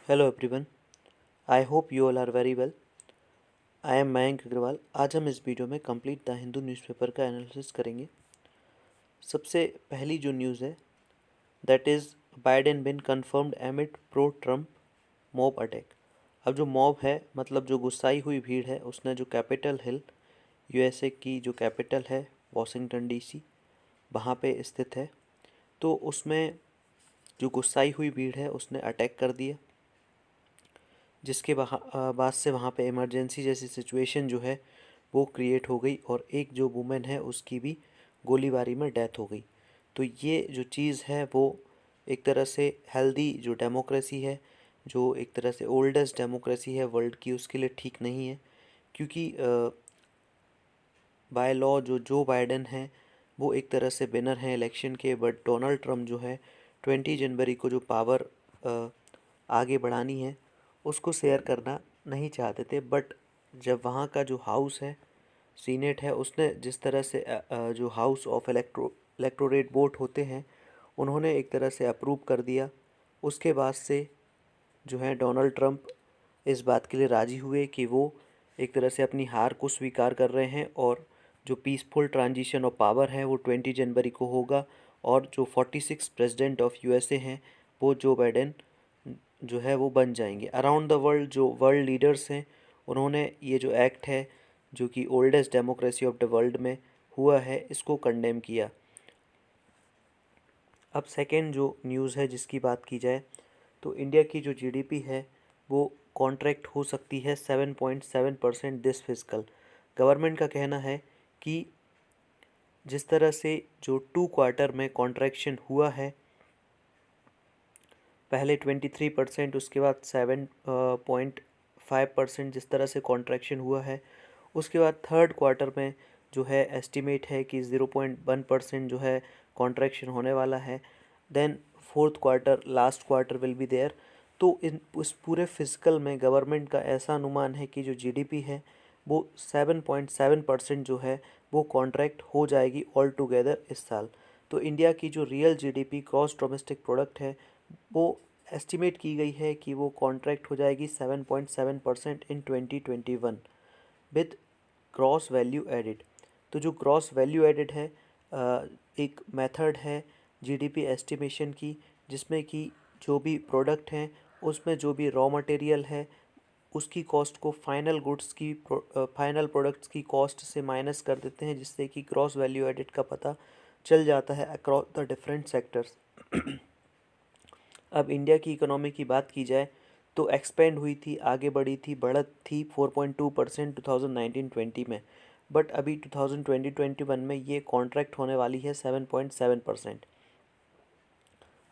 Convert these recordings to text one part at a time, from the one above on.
Hello everyone. I hope you all are very well. I am Mayank Agrawal. आज हम इस video में कंप्लीट द हिंदू न्यूज़पेपर का एनालिसिस करेंगे। सबसे पहली जो न्यूज़ है that is Biden been confirmed amid pro Trump mob attack. अब जो मॉब है मतलब जो गुस्साई हुई भीड़ है उसने जो कैपिटल हिल यूएसए की जो कैपिटल है वॉशिंगटन डीसी वहाँ पे स्थित है, तो उसमें जो गुस्साई हुई भीड़ है उसने अटैक कर दिया, जिसके बाद से वहाँ पे इमरजेंसी जैसी सिचुएशन जो है वो क्रिएट हो गई और एक जो वुमेन है उसकी भी गोलीबारी में डेथ हो गई। तो ये जो चीज़ है वो एक तरह से हेल्दी जो डेमोक्रेसी है, जो एक तरह से ओल्डेस्ट डेमोक्रेसी है वर्ल्ड की, उसके लिए ठीक नहीं है। क्योंकि बाय लॉ जो बाइडेन है वो एक तरह से विनर हैं इलेक्शन के, बट डोनाल्ड ट्रम्प जो है 20 जनवरी को जो पावर आगे बढ़ानी है उसको शेयर करना नहीं चाहते थे। बट जब वहाँ का जो हाउस है सीनेट है उसने जिस तरह से जो हाउस ऑफ इलेक्टोरेट वोट होते हैं उन्होंने एक तरह से अप्रूव कर दिया, उसके बाद से जो है डोनाल्ड ट्रम्प इस बात के लिए राज़ी हुए कि वो एक तरह से अपनी हार को स्वीकार कर रहे हैं और जो पीसफुल ट्रांजिशन ऑफ पावर है वो 20 जनवरी को होगा और जो 46 प्रेसिडेंट ऑफ यूएसए हैं वो जो बाइडेन जो है वो बन जाएंगे। अराउंड द वर्ल्ड जो वर्ल्ड लीडर्स हैं उन्होंने ये जो एक्ट है जो कि oldest democracy of the world में हुआ है इसको कंडेम किया। अब सेकेंड जो न्यूज़ है जिसकी बात की जाए तो इंडिया की जो जीडीपी है वो कॉन्ट्रैक्ट हो सकती है 7.7% दिस फिजिकल। गवर्नमेंट का कहना है कि जिस तरह से जो 2 क्वार्टर में कॉन्ट्रैक्शन हुआ है, पहले 23%, उसके बाद 7.5% जिस तरह से कॉन्ट्रैक्शन हुआ है, उसके बाद थर्ड क्वार्टर में जो है एस्टिमेट है कि 0.1% जो है कॉन्ट्रैक्शन होने वाला है। Then fourth quarter last quarter will be there. तो इन उस पूरे फिजिकल में गवर्नमेंट का ऐसा अनुमान है कि जो जीडीपी है वो 7.7% जो है वो कॉन्ट्रैक्ट हो जाएगी ऑल टुगेदर इस साल। तो इंडिया की जो real GDP gross domestic product है वो एस्टिमेट की गई है कि वो कॉन्ट्रैक्ट हो जाएगी 7.7% इन 2021 विद ग्रॉस वैल्यू एडिड। तो जो ग्रॉस वैल्यू एडिड है एक मेथड है जीडीपी एस्टिमेशन की, जिसमें कि जो भी प्रोडक्ट हैं उसमें जो भी रॉ मटेरियल है उसकी कॉस्ट को फाइनल प्रोडक्ट्स की कॉस्ट से माइनस कर देते हैं, जिससे कि ग्रॉस वैल्यू एडिड का पता चल जाता है अक्रॉस द डिफरेंट सेक्टर्स। अब इंडिया की इकोनॉमी की बात की जाए तो एक्सपेंड हुई थी, आगे बढ़ी थी, बढ़त थी 4.2% 2019-20 में, बट अभी 2020-21 में ये कॉन्ट्रैक्ट होने वाली है 7.7%।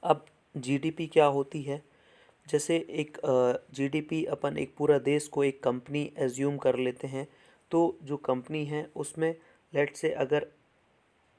अब जीडीपी क्या होती है? जैसे एक जीडीपी अपन एक पूरा देश को एक कंपनी एज्यूम कर लेते हैं, तो जो कंपनी है उसमें लेट से अगर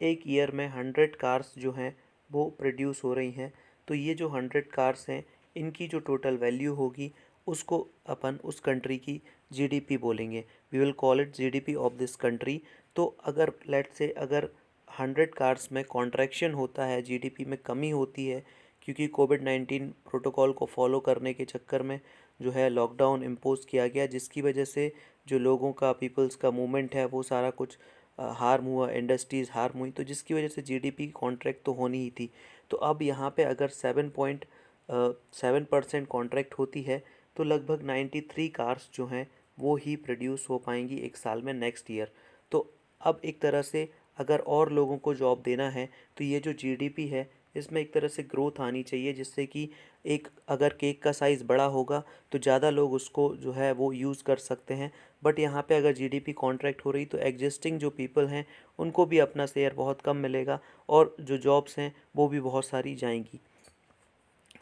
एक ईयर में 100 कार्स जो हैं वो प्रोड्यूस हो रही हैं, तो ये जो 100 कार्स हैं इनकी जो टोटल वैल्यू होगी उसको अपन उस कंट्री की जीडीपी बोलेंगे। We will call it GDP of this country. तो अगर लेट से अगर 100 कार्स में कॉन्ट्रैक्शन होता है, जीडीपी में कमी होती है, क्योंकि कोविड-19 प्रोटोकॉल को फॉलो करने के चक्कर में जो है लॉकडाउन इम्पोज किया गया, जिसकी वजह से जो लोगों का पीपल्स का मूवमेंट है वो सारा कुछ हार्म हुआ, इंडस्ट्रीज़ हार्म हुई, तो जिसकी वजह से जीडीपी कॉन्ट्रैक्ट तो होनी ही थी। तो अब यहाँ पे अगर 7.7% कॉन्ट्रैक्ट होती है तो लगभग 93 कार्स जो हैं वो ही प्रोड्यूस हो पाएंगी एक साल में नेक्स्ट ईयर। तो अब एक तरह से अगर और लोगों को जॉब देना है तो ये जो जीडीपी है इसमें एक तरह से ग्रोथ आनी चाहिए, जिससे कि एक अगर केक का साइज़ बड़ा होगा तो ज़्यादा लोग उसको जो है वो यूज़ कर सकते हैं। बट यहाँ पे अगर जीडीपी कॉन्ट्रैक्ट हो रही तो एग्जिस्टिंग जो पीपल हैं उनको भी अपना शेयर बहुत कम मिलेगा और जो जॉब्स हैं वो भी बहुत सारी जाएंगी।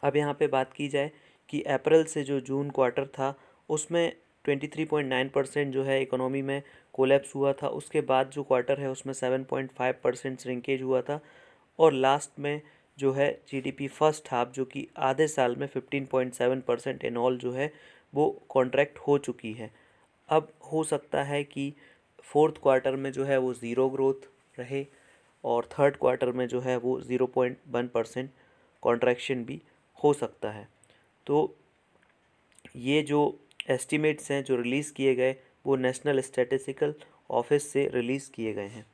अब यहाँ पे बात की जाए कि अप्रैल से जो जून क्वार्टर था उसमें 23.9% जो है इकोनॉमी में कोलैप्स हुआ था। उसके बाद जो क्वार्टर है उसमें 7.5% श्रिंकेज हुआ था और लास्ट में जो है जीडीपी फर्स्ट हाफ जो कि आधे साल में 15.7% इन ऑल जो है वो कॉन्ट्रैक्ट हो चुकी है। अब हो सकता है कि फोर्थ क्वार्टर में जो है वो ज़ीरो ग्रोथ रहे और थर्ड क्वार्टर में जो है वो 0.1% कॉन्ट्रैक्शन भी हो सकता है। तो ये जो एस्टिमेट्स हैं जो रिलीज़ किए गए वो नेशनल स्टैटिस्टिकल ऑफिस से रिलीज़ किए गए हैं।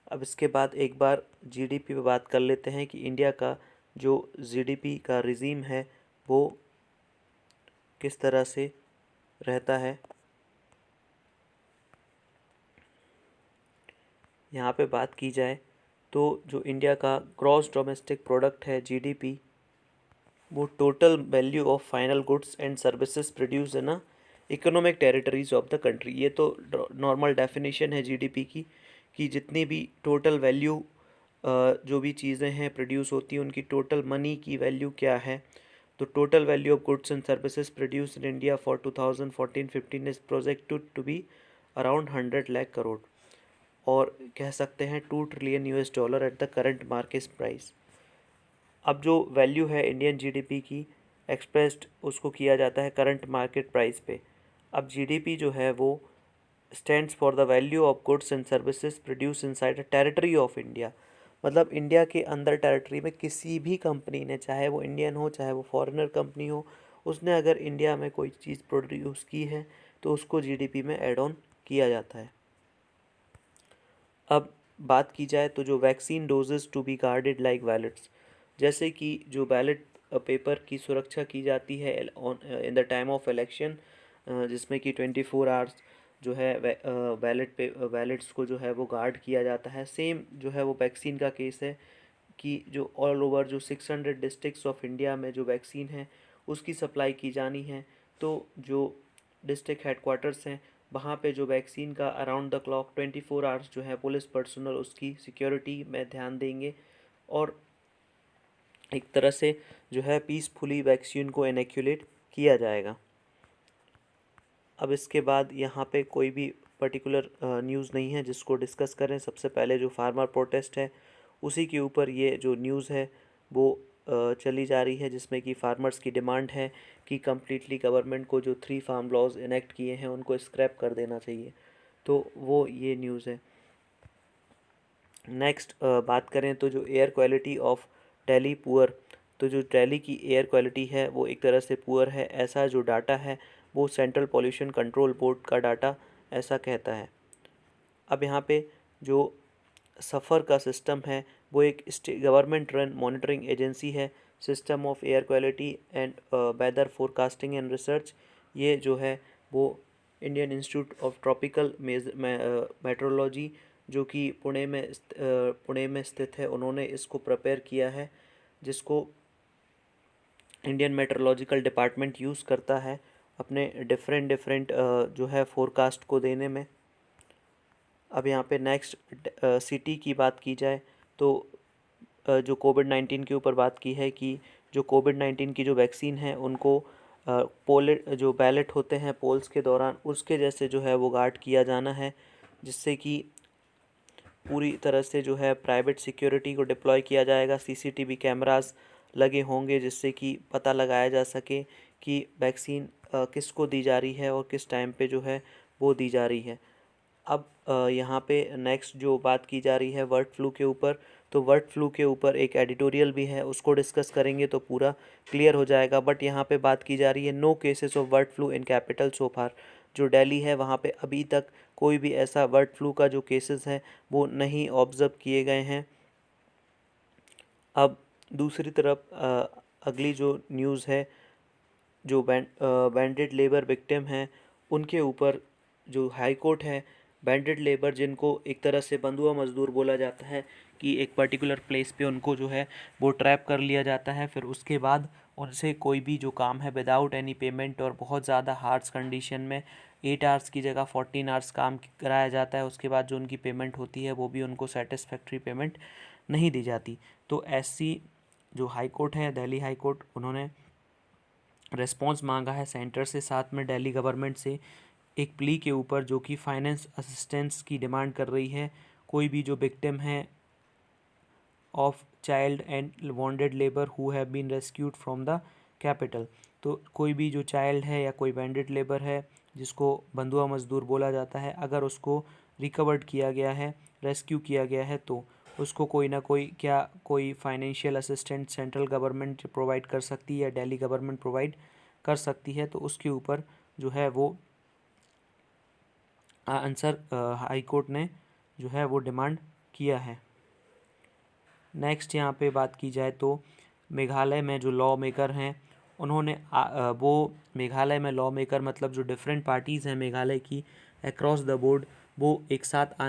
अब इसके बाद एक बार जीडीपी पे बात कर लेते हैं कि इंडिया का जो जीडीपी का रिजीम है वो किस तरह से रहता है। यहाँ पे बात की जाए तो जो इंडिया का ग्रॉस डोमेस्टिक प्रोडक्ट है जीडीपी, वो total value of final goods and services produce in economic territories of the country. ये तो नॉर्मल डेफिनेशन है जीडीपी की कि जितनी भी टोटल वैल्यू जो भी चीज़ें हैं प्रोड्यूस होती हैं उनकी टोटल मनी की वैल्यू क्या है। तो total value of goods and services produce in India for 2014-15 is projected to be around 100 lakh crore, और कह सकते हैं 2 trillion US dollar at the current market price. अब जो वैल्यू है इंडियन जीडीपी की एक्सप्रेस्ड उसको किया जाता है करंट मार्केट प्राइस पे। अब जीडीपी जो है वो stands for the value of goods and services produce inside the territory of India. मतलब इंडिया के अंदर टेरिटरी में किसी भी कंपनी ने, चाहे वो इंडियन हो चाहे वो फॉरेनर कंपनी हो, उसने अगर इंडिया में कोई चीज़ प्रोड्यूस की है तो उसको जीडीपी में ऐड ऑन किया जाता है। अब बात की जाए तो जो vaccine doses to be guarded like ballots, जैसे कि जो बैलेट पेपर की सुरक्षा की जाती है in the time of election, जिसमें कि 24 आवर्स जो है बैलेट्स को जो है वो गार्ड किया जाता है। सेम जो है वो वैक्सीन का केस है कि जो ऑल ओवर जो 600 डिस्ट्रिक्ट्स ऑफ इंडिया में जो वैक्सीन है उसकी सप्लाई की जानी है। तो जो डिस्ट्रिक्ट हेडक्वार्टर्स हैं वहाँ पे जो वैक्सीन का अराउंड द क्लॉक 24 आवर्स जो है पुलिस पर्सनल उसकी सिक्योरिटी में ध्यान देंगे, और एक तरह से जो है पीसफुली वैक्सीन को इनैक्यूलेट किया जाएगा। अब इसके बाद यहाँ पे कोई भी पर्टिकुलर न्यूज़ नहीं है जिसको डिस्कस करें। सबसे पहले जो फार्मर प्रोटेस्ट है उसी के ऊपर ये जो न्यूज़ है वो चली जा रही है, जिसमें कि फार्मर्स की डिमांड है कि कम्प्लीटली गवर्नमेंट को जो 3 फार्म लॉज इनेक्ट किए हैं उनको स्क्रैप कर देना चाहिए। तो वो ये न्यूज़ है। नेक्स्ट बात करें तो जो air quality of Delhi poor, तो जो दिल्ली की एयर क्वालिटी है वो एक तरह से पुअर है, ऐसा जो डाटा है वो सेंट्रल पॉल्यूशन कंट्रोल बोर्ड का डाटा ऐसा कहता है। अब यहाँ पे जो सफ़र का सिस्टम है वो एक गवर्नमेंट रन मॉनिटरिंग एजेंसी है, system of air quality and weather forecasting and research. ये जो है वो Indian institute of tropical meteorology जो कि पुणे में स्थित है, उन्होंने इसको प्रिपेयर किया है, जिसको इंडियन मेट्रोलॉजिकल डिपार्टमेंट यूज़ करता है अपने डिफरेंट जो है फोरकास्ट को देने में। अब यहाँ पे नेक्स्ट सिटी की बात की जाए तो जो कोविड-19 के ऊपर बात की है कि जो कोविड-19 की जो वैक्सीन है उनको पोल जो बैलेट होते हैं पोल्स के दौरान उसके जैसे जो है वो गार्ड किया जाना है, जिससे कि पूरी तरह से जो है प्राइवेट सिक्योरिटी को डिप्लॉय किया जाएगा। सीसीटीवी कैमरास लगे होंगे जिससे कि पता लगाया जा सके कि वैक्सीन किसको दी जा रही है और किस टाइम पे जो है वो दी जा रही है। अब यहाँ पे नेक्स्ट जो बात की जा रही है बर्ड फ्लू के ऊपर, तो बर्ड फ्लू के ऊपर एक एडिटोरियल भी है, उसको डिस्कस करेंगे तो पूरा क्लियर हो जाएगा। बट यहाँ पे बात की जा रही है no cases of bird flu in capital so far. जो दिल्ली है वहाँ पे अभी तक कोई भी ऐसा बर्ड फ्लू का जो केसेस हैं वो नहीं ऑब्ज़र्व किए गए हैं। अब दूसरी तरफ अगली जो न्यूज़ है, जो बैंडेड लेबर विक्टिम हैं उनके ऊपर जो हाई कोर्ट है, बैंडेड लेबर जिनको एक तरह से बंधुआ मजदूर बोला जाता है कि एक पर्टिकुलर प्लेस पे उनको जो है वो ट्रैप कर लिया जाता है, फिर उसके बाद उनसे कोई भी जो काम है विदाउट एनी पेमेंट और बहुत ज़्यादा हार्श कंडीशन में 8 आवर्स की जगह 14 आवर्स काम कराया जाता है। उसके बाद जो उनकी पेमेंट होती है वो भी उनको सेटिस्फैक्ट्री पेमेंट नहीं दी जाती। तो ऐसी जो हाई कोर्ट है दिल्ली हाई कोर्ट, उन्होंने रिस्पॉन्स मांगा है सेंटर से, साथ में दिल्ली गवर्नमेंट से एक प्ली के ऊपर जो कि फाइनेंस असिस्टेंस की डिमांड कर रही है। कोई भी जो विक्टिम है of child and bonded labour who have been rescued from the capital, तो कोई भी जो चाइल्ड है या कोई बॉन्डेड लेबर है जिसको बंधुआ मजदूर बोला जाता है, अगर उसको रिकवर्ड किया गया है, रेस्क्यू किया गया है, तो उसको कोई ना कोई कोई financial assistant central government provide कर सकती है या दिल्ली गवर्नमेंट प्रोवाइड कर सकती है, तो उसके ऊपर जो है वो आंसर हाई कोर्ट ने जो है वो डिमांड किया है। नेक्स्ट यहाँ पे बात की जाए तो मेघालय में जो लॉ मेकर हैं उन्होंने वो मेघालय में लॉ मेकर मतलब जो डिफरेंट पार्टीज़ हैं मेघालय की अक्रॉस द बोर्ड, वो एक साथ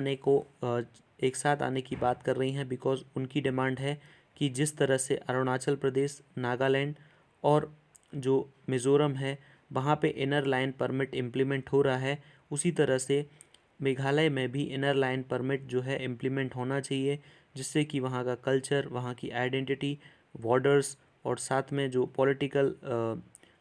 आने की बात कर रही हैं, बिकॉज़ उनकी डिमांड है कि जिस तरह से अरुणाचल प्रदेश, नागालैंड और जो मिज़ोरम है वहाँ पे इनर लाइन परमिट इम्प्लीमेंट हो रहा है, उसी तरह से मेघालय में भी इनर लाइन परमिट जो है इम्प्लीमेंट होना चाहिए, जिससे कि वहाँ का कल्चर, वहाँ की आइडेंटिटी, बॉर्डर्स और साथ में जो पॉलिटिकल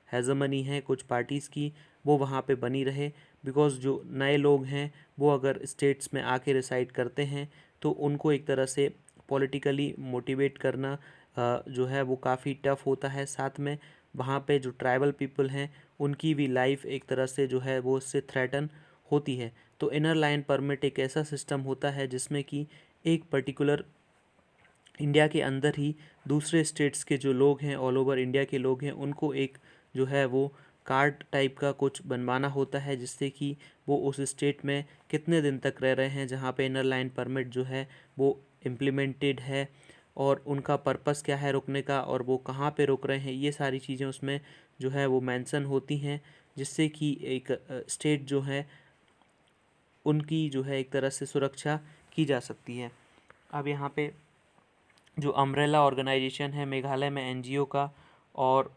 हेजमनी है कुछ पार्टीज़ की वो वहाँ पे बनी रहे। बिकॉज़ जो नए लोग हैं वो अगर स्टेट्स में आके रिसाइड करते हैं तो उनको एक तरह से पॉलिटिकली मोटिवेट करना जो है वो काफ़ी टफ होता है। साथ में वहाँ पे जो ट्राइबल पीपल हैं उनकी भी लाइफ एक तरह से जो है वो उससे थ्रेटन होती है। तो इनर लाइन परमिट एक ऐसा सिस्टम होता है जिसमें कि एक पर्टिकुलर इंडिया के अंदर ही दूसरे स्टेट्स के जो लोग हैं, ऑल ओवर इंडिया के लोग हैं, उनको एक जो है वो कार्ड टाइप का कुछ बनवाना होता है, जिससे कि वो उस स्टेट में कितने दिन तक रह रहे हैं जहाँ पे इनर लाइन परमिट जो है वो इम्प्लीमेंटेड है, और उनका पर्पस क्या है रुकने का, और वो कहाँ पे रुक रहे हैं, ये सारी चीज़ें उसमें जो है वो मेंशन होती हैं, जिससे कि एक स्टेट जो है उनकी जो है एक तरह से सुरक्षा की जा सकती है। अब यहाँ पे जो अम्ब्रेला ऑर्गेनाइजेशन है मेघालय में एनजीओ का, और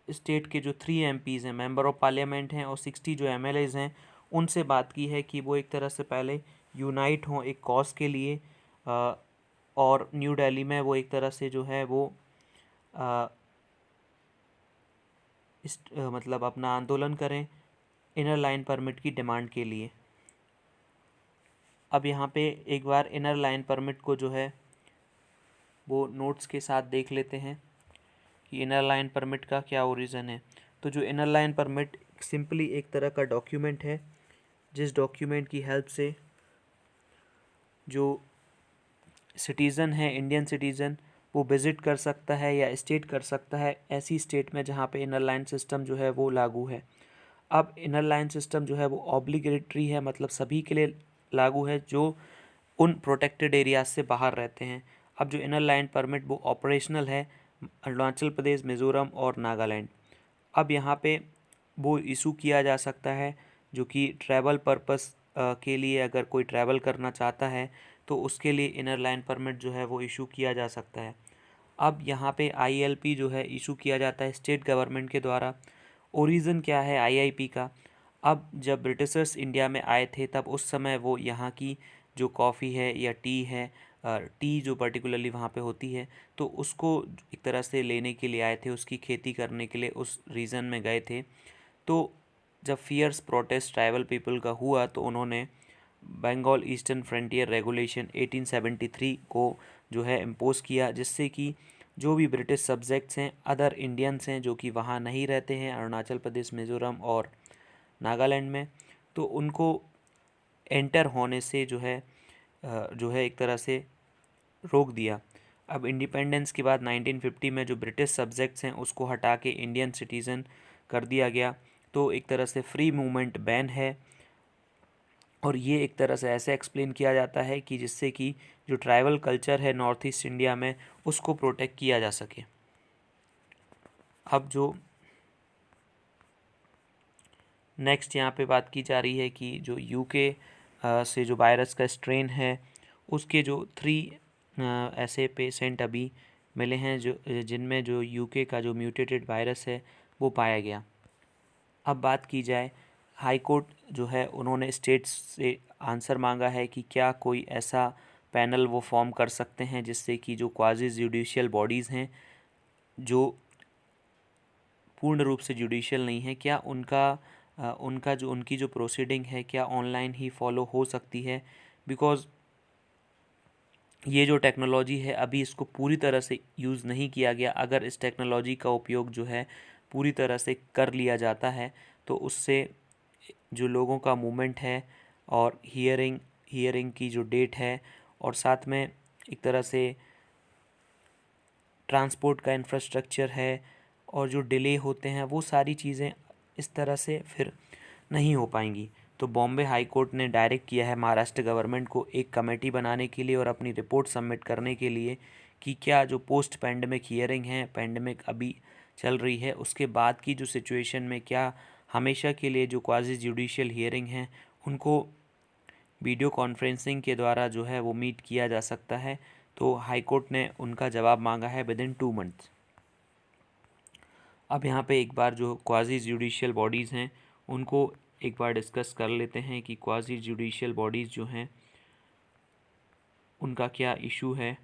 स्टेट के जो 3 एमपीज़ हैं, मेंबर ऑफ पार्लियामेंट हैं, और 60 जो एमएलएज़ हैं, उनसे बात की है कि वो एक तरह से पहले यूनाइट हों एक कॉज के लिए, और न्यू दिल्ली में वो एक तरह से जो है वो अ, मतलब अपना आंदोलन करें इनर लाइन परमिट की डिमांड के लिए। अब यहाँ पे एक बार इनर लाइन परमिट को जो है वो नोट्स के साथ देख लेते हैं कि इनर लाइन परमिट का क्या ओरिजिन है। तो जो इनर लाइन परमिट सिंपली एक तरह का डॉक्यूमेंट है, जिस डॉक्यूमेंट की हेल्प से जो सिटीज़न है, इंडियन सिटीज़न, वो विज़िट कर सकता है या स्टेट कर सकता है ऐसी स्टेट में जहाँ पे इनर लाइन सिस्टम जो है वो लागू है। अब इनर लाइन सिस्टम जो है वो ऑब्लिगेटरी है, मतलब सभी के लिए लागू है जो उन प्रोटेक्टेड एरियाज से बाहर रहते हैं। अब जो इनर लाइन परमिट वो ऑपरेशनल है अरुणाचल प्रदेश, मिज़ोरम और नागालैंड। अब यहाँ पे वो इशू किया जा सकता है जो कि ट्रैवल पर्पस के लिए, अगर कोई ट्रैवल करना चाहता है तो उसके लिए इनर लाइन परमिट जो है वो इशू किया जा सकता है। अब यहाँ पे आईएलपी जो है इशू किया जाता है स्टेट गवर्नमेंट के द्वारा। ओरिजिन क्या है आईआईपी का? अब जब ब्रिटिशर्स इंडिया में आए थे तब उस समय वो यहाँ की जो कॉफ़ी है या टी है, टी जो पर्टिकुलरली वहाँ पे होती है, तो उसको एक तरह से लेने के लिए आए थे, उसकी खेती करने के लिए उस रीजन में गए थे। तो जब फियर्स प्रोटेस्ट ट्राइबल पीपल का हुआ तो उन्होंने बंगाल ईस्टर्न फ्रंटियर रेगुलेशन 1873 को जो है इम्पोज़ किया, जिससे कि जो भी ब्रिटिश सब्जेक्ट्स हैं, अदर इंडियंस हैं जो कि वहाँ नहीं रहते हैं अरुणाचल प्रदेश, मिज़ोरम और नागालैंड में, तो उनको एंटर होने से जो है एक तरह से रोक दिया। अब इंडिपेंडेंस के बाद 1950 में जो ब्रिटिश सब्जेक्ट्स हैं उसको हटा के इंडियन सिटीज़न कर दिया गया, तो एक तरह से फ्री मूवमेंट बैन है। और ये एक तरह से ऐसे एक्सप्लेन किया जाता है कि जिससे कि जो ट्राइबल कल्चर है नॉर्थ ईस्ट इंडिया में उसको प्रोटेक्ट किया जा सके। अब जो नेक्स्ट यहाँ पे बात की जा रही है कि जो यूके से जो वायरस का स्ट्रेन है उसके जो 3 ऐसे पेशेंट अभी मिले हैं जो जिनमें जो यूके का जो म्यूटेटेड वायरस है वो पाया गया। अब बात की जाए, हाई कोर्ट जो है उन्होंने स्टेट्स से आंसर मांगा है कि क्या कोई ऐसा पैनल वो फॉर्म कर सकते हैं जिससे कि जो क्वाजी जुडिशियल बॉडीज़ हैं जो पूर्ण रूप से जुडिशियल नहीं है, क्या उनकी जो प्रोसीडिंग है क्या ऑनलाइन ही फॉलो हो सकती है। बिकॉज़ ये जो टेक्नोलॉजी है अभी इसको पूरी तरह से यूज़ नहीं किया गया। अगर इस टेक्नोलॉजी का उपयोग जो है पूरी तरह से कर लिया जाता है तो उससे जो लोगों का मूवमेंट है और हियरिंग की जो डेट है, और साथ में एक तरह से ट्रांसपोर्ट का इंफ्रास्ट्रक्चर है, और जो डिले होते हैं वो सारी चीज़ें इस तरह से फिर नहीं हो पाएंगी। तो बॉम्बे हाई कोर्ट ने डायरेक्ट किया है महाराष्ट्र गवर्नमेंट को एक कमेटी बनाने के लिए और अपनी रिपोर्ट सबमिट करने के लिए कि क्या जो पोस्ट पैंडमिक हियरिंग है, पैंडमिक अभी चल रही है, उसके बाद की जो सिचुएशन में क्या हमेशा के लिए जो क्वाजी जुडिशियल हियरिंग हैं उनको वीडियो कॉन्फ्रेंसिंग के द्वारा जो है वो मीट किया जा सकता है। तो हाई कोर्ट ने उनका जवाब मांगा है विद इन 2 मंथ्स। अब यहाँ पे एक बार जो क्वाजी जुडिशियल बॉडीज़ हैं उनको एक बार डिस्कस कर लेते हैं कि क्वाजी जुडिशियल बॉडीज़ जो हैं उनका क्या इशू है।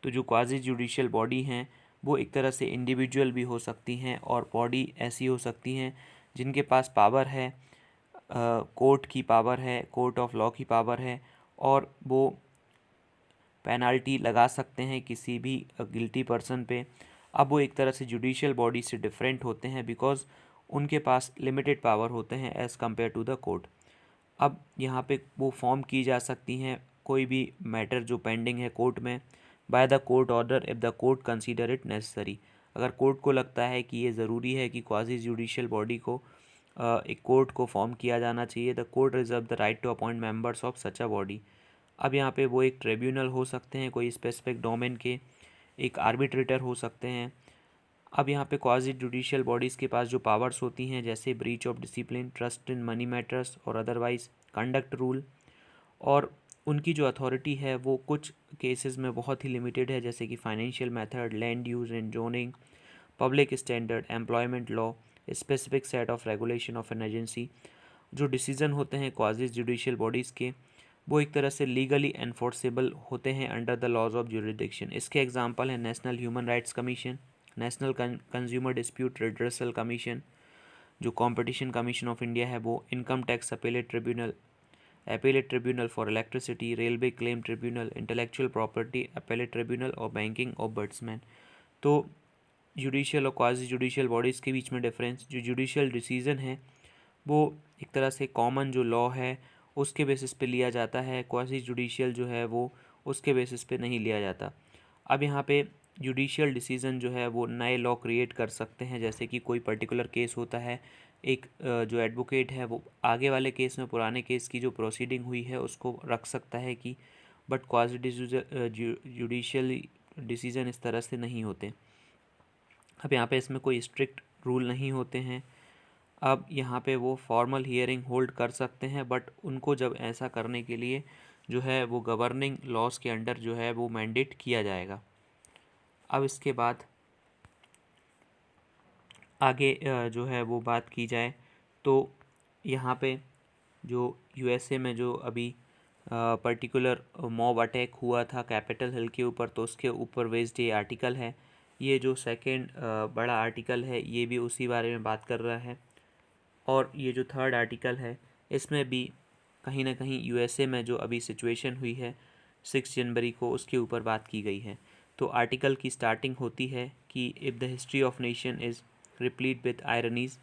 तो जो क्वाजी जुडिशियल बॉडी हैं वो एक तरह से इंडिविजुअल भी हो सकती हैं और बॉडी ऐसी हो सकती हैं जिनके पास पावर है, कोर्ट की पावर है, कोर्ट ऑफ लॉ की पावर है, और वो पेनल्टी लगा सकते हैं किसी भी गिल्टी पर्सन पे। अब वो एक तरह से जुडिशियल बॉडी से डिफरेंट होते हैं बिकॉज उनके पास लिमिटेड पावर होते हैं as compare to the court. अब यहाँ पे वो फॉर्म की जा सकती हैं कोई भी मैटर जो पेंडिंग है कोर्ट में by the court order if the court consider it necessary. अगर कोर्ट को लगता है कि ये ज़रूरी है कि क्वाजी जुडिशियल बॉडी को एक कोर्ट को फॉर्म किया जाना चाहिए, the court reserve the right to appoint members of such a body. अब यहाँ पे वो एक ट्रिब्यूनल हो सकते हैं कोई स्पेसिफिक डोमेन के, एक आर्बिट्रेटर हो सकते हैं। अब यहाँ पे क्वाजी जुडिशियल बॉडीज़ के पास जो पावर्स होती हैं जैसे breach of discipline, trust in money matters और अदरवाइज कंडक्ट रूल, और उनकी जो अथॉरिटी है वो कुछ केसेस में बहुत ही लिमिटेड है जैसे कि financial method, land use and zoning, public standard, employment law, specific set of regulation of an agency. जो डिसीजन होते हैं क्वाजी जुडिशियल बॉडीज़ के वो एक तरह से लीगली एनफोर्सेबल होते हैं under the laws of jurisdiction. इसके एग्जांपल हैं national human rights commission, national consumer dispute redressal commission, जो कंपटीशन कमीशन ऑफ इंडिया है वो, income tax appellate tribunal for electricity, railway claim tribunal, intellectual property appellate tribunal और banking ombudsman. तो judicial और quasi judicial bodies के बीच में difference, जो जुडिशियल डिसीजन है वो एक तरह से कॉमन जो लॉ है उसके बेसिस पे लिया जाता है, क्वासी जुडिशियल जो है वो उसके बेसिस पे नहीं लिया जाता। अब यहाँ पे जुडिशियल डिसीजन जो है वो नए लॉ क्रिएट कर सकते हैं जैसे कि कोई पर्टिकुलर केस होता है, एक जो एडवोकेट है वो आगे वाले केस में पुराने केस की जो प्रोसीडिंग हुई है उसको रख सकता है कि, बट क्वासी जुडिशियल डिसीजन इस तरह से नहीं होते। अब यहाँ पे इसमें कोई स्ट्रिक्ट रूल नहीं होते हैं। अब यहाँ पे वो फॉर्मल हियरिंग होल्ड कर सकते हैं बट उनको जब ऐसा करने के लिए जो है वो गवर्निंग लॉज के अंडर जो है वो मैंडेट किया जाएगा। अब इसके बाद आगे जो है वो बात की जाए तो यहाँ पे जो यूएसए में जो अभी पर्टिकुलर मॉब अटैक हुआ था कैपिटल हिल के ऊपर, तो उसके ऊपर बेस्ड ये आर्टिकल है। ये जो सेकंड बड़ा आर्टिकल है ये भी उसी बारे में बात कर रहा है, और ये जो थर्ड आर्टिकल है इसमें भी कहीं ना कहीं यूएसए में जो अभी सिचुएशन हुई है 6 जनवरी को उसके ऊपर बात की गई है। तो आर्टिकल की स्टार्टिंग होती है कि if the history of nation is replete with ironies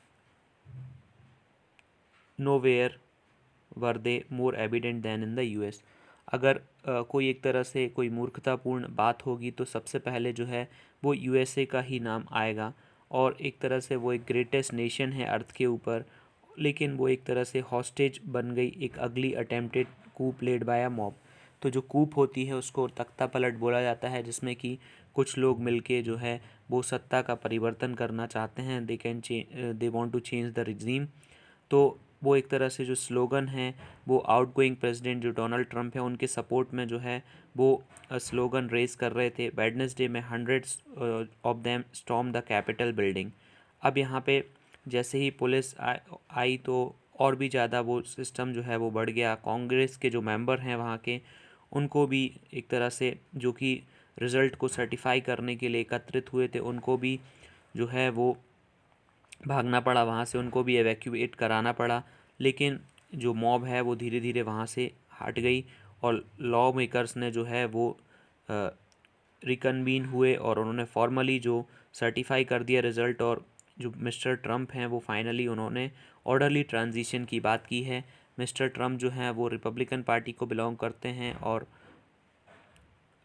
nowhere were they more evident than in the US. अगर कोई एक तरह से कोई मूर्खतापूर्ण बात होगी तो सबसे पहले जो है वो यूएसए का ही नाम आएगा, और एक तरह से वो एक ग्रेटेस्ट नेशन है अर्थ के ऊपर, लेकिन वो एक तरह से हॉस्टेज बन गई एक अगली attempted coup led by a mob. तो जो कूप होती है उसको तख्ता पलट बोला जाता है जिसमें कि कुछ लोग मिलके जो है वो सत्ता का परिवर्तन करना चाहते हैं, they want to change the regime. तो वो एक तरह से जो स्लोगन है वो आउटगोइंग प्रेसिडेंट जो डोनाल्ड ट्रंप है उनके सपोर्ट में जो है वो स्लोगन रेस कर रहे थे। वेडनेसडे में hundreds of them storm the capital building. अब यहाँ पे जैसे ही पुलिस आई तो और भी ज़्यादा वो सिस्टम जो है वो बढ़ गया। कांग्रेस के जो मेंबर हैं वहाँ के उनको भी एक तरह से जो कि रिज़ल्ट को सर्टिफाई करने के लिए एकत्रित हुए थे उनको भी जो है वो भागना पड़ा वहाँ से, उनको भी एवैक्यूएट कराना पड़ा। लेकिन जो मॉब है वो धीरे धीरे वहाँ से हट गई और लॉ मेकर्स ने जो है वो रिकन्वीन हुए और उन्होंने फॉर्मली जो सर्टिफाई कर दिया रिज़ल्ट, और जो मिस्टर ट्रंप हैं वो फाइनली उन्होंने ऑर्डरली ट्रांजिशन की बात की है। मिस्टर ट्रंप जो हैं वो रिपब्लिकन पार्टी को बिलोंग करते हैं और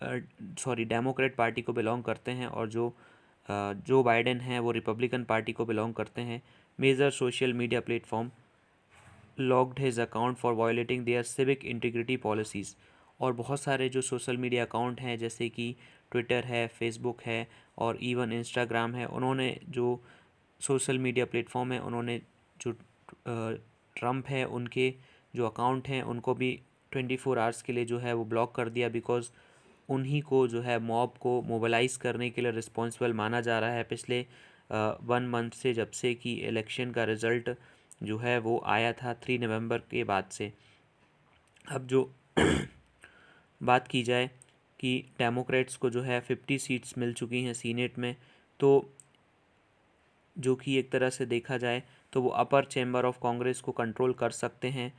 डेमोक्रेट पार्टी को बिलोंग करते हैं, और जो बाइडेन हैं वो रिपब्लिकन पार्टी को बिलोंग करते हैं। Major social media platform logged his account for violating their civic integrity policies. और बहुत सारे जो सोशल मीडिया अकाउंट हैं, जैसे कि ट्विटर है, फेसबुक है और इवन इंस्टाग्राम है, उन्होंने जो सोशल मीडिया प्लेटफॉर्म है, उन्होंने जो ट्रम्प है उनके जो अकाउंट हैं उनको भी 24 आवर्स के लिए जो है वो ब्लॉक कर दिया, बिकॉज़ उन्हीं को जो है मॉब को मोबिलाइज़ करने के लिए रिस्पॉन्सिबल माना जा रहा है पिछले 1 मंथ से, जब से कि इलेक्शन का रिज़ल्ट जो है वो आया था 3 नवंबर के बाद से। अब जो बात की जाए कि डेमोक्रेट्स को जो है 50 सीट्स मिल चुकी हैं सीनेट में, तो जो कि एक तरह से देखा जाए तो वो अपर चैम्बर ऑफ कांग्रेस को कंट्रोल कर सकते हैं।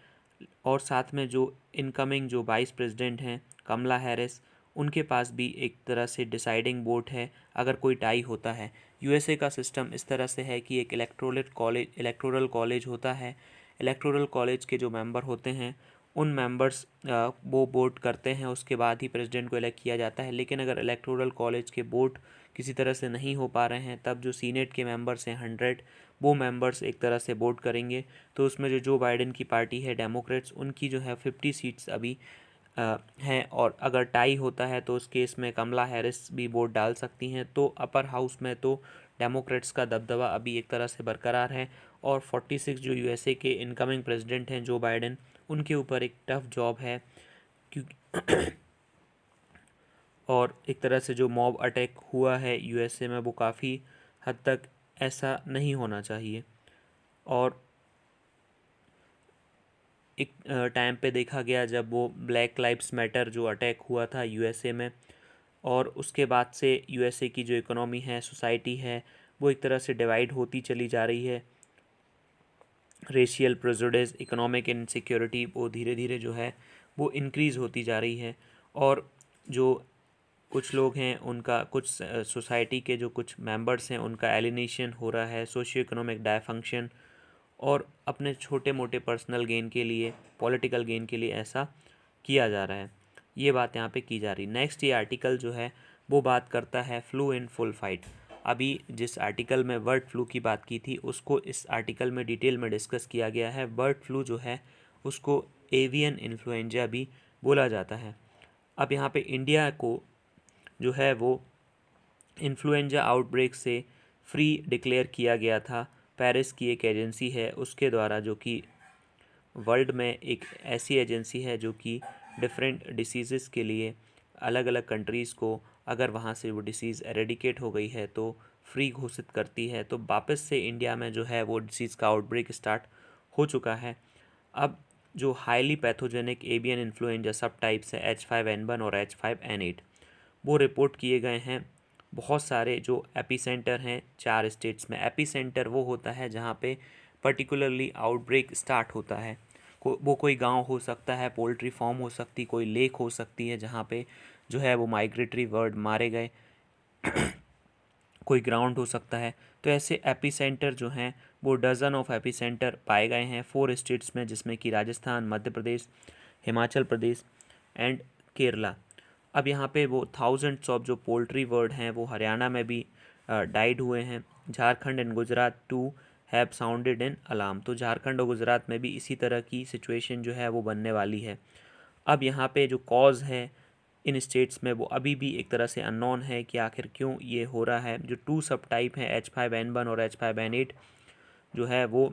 और साथ में जो इनकमिंग जो वाइस प्रेसिडेंट हैं कमला हैरिस, उनके पास भी एक तरह से डिसाइडिंग वोट है अगर कोई टाई होता है। यूएसए का सिस्टम इस तरह से है कि एक इलेक्टोरल कॉलेज होता है। इलेक्टोरल कॉलेज के जो मेंबर होते हैं उन मेंबर्स वो वोट करते हैं, उसके बाद ही प्रेसिडेंट को इलेक्ट किया जाता है। लेकिन अगर इलेक्टोरल कॉलेज के वोट किसी तरह से नहीं हो पा रहे हैं, तब जो सीनेट के मेंबर्स हैं 100, वो मेंबर्स एक तरह से वोट करेंगे। तो उसमें जो बाइडेन की पार्टी है डेमोक्रेट्स, उनकी जो है 50 सीट्स अभी हैं, और अगर टाई होता है तो उस केस में कमला हैरिस भी वोट डाल सकती हैं। तो अपर हाउस में तो डेमोक्रेट्स का दबदबा अभी एक तरह से बरकरार है। और 46 जो यूएसए के इनकमिंग प्रेसिडेंट हैं जो बाइडेन, उनके ऊपर एक टफ जॉब है, क्योंकि और एक तरह से जो मॉब अटैक हुआ है यूएसए में वो काफ़ी हद तक ऐसा नहीं होना चाहिए। और एक टाइम पे देखा गया जब वो ब्लैक लाइव्स मैटर जो अटैक हुआ था यूएसए में, और उसके बाद से यूएसए की जो इकोनॉमी है, सोसाइटी है, वो एक तरह से डिवाइड होती चली जा रही है। रेशियल प्रेजुडिस, इकोनॉमिक इनसिक्योरिटी वो धीरे धीरे जो है वो इंक्रीज़ होती जा रही है। और जो कुछ लोग हैं उनका, कुछ सोसाइटी के जो कुछ मेंबर्स हैं उनका एलिनेशन हो रहा है, सोशियो इकोनॉमिक डायफंक्शन, और अपने छोटे मोटे पर्सनल गेन के लिए, पॉलिटिकल गेन के लिए ऐसा किया जा रहा है। ये बात यहाँ पे की जा रही। नेक्स्ट ये आर्टिकल जो है वो बात करता है फ्लू इन फुल फाइट। अभी जिस आर्टिकल में बर्ड फ्लू की बात की थी उसको इस आर्टिकल में डिटेल में डिस्कस किया गया है। बर्ड फ्लू जो है उसको एवियन इन्फ्लुएंजा भी बोला जाता है। अब यहाँ पे इंडिया को जो है वो इन्फ्लुएंजा आउटब्रेक से फ्री डिक्लेयर किया गया था। पेरिस की एक एजेंसी है उसके द्वारा, जो कि वर्ल्ड में एक ऐसी एजेंसी है जो कि डिफरेंट डिसीज़ के लिए अलग अलग कंट्रीज़ को, अगर वहाँ से वो डिसीज़ एरेडिकेट हो गई है तो फ्री घोषित करती है। तो वापस से इंडिया में जो है वो डिसीज़ का आउटब्रेक स्टार्ट हो चुका है। अब जो हाईली पैथोजेनिक एवियन इन्फ्लुएंजा सब टाइप्स है H5N1 और H5N8, वो रिपोर्ट किए गए हैं। बहुत सारे जो एपिसेंटर हैं 4 स्टेट्स में। एपिसेंटर वो होता है जहाँ पे पर्टिकुलरली आउटब्रेक स्टार्ट होता है। वो कोई गांव हो सकता है, पोल्ट्री फार्म हो सकती, कोई लेक हो सकती है जहाँ पे जो है वो माइग्रेटरी बर्ड मारे गए, कोई ग्राउंड हो सकता है। तो ऐसे एपिसेंटर जो हैं वो डज़न ऑफ एपिसेंटर पाए गए हैं 4 स्टेट्स में, जिसमें कि राजस्थान, मध्य प्रदेश, हिमाचल प्रदेश एंड केरला। अब यहाँ पे वो थाउजेंड्स ऑफ जो पोल्ट्री बर्ड हैं वो हरियाणा में भी डाइड हुए हैं। Jharkhand and Gujarat too have sounded in alarm. तो झारखंड और गुजरात में भी इसी तरह की सिचुएशन जो है वो बनने वाली है। अब यहाँ पे जो कॉज है इन स्टेट्स में वो अभी भी एक तरह से अननोन है कि आखिर क्यों ये हो रहा है। जो 2 सब टाइप हैं H5N1 और H5N8 जो है वो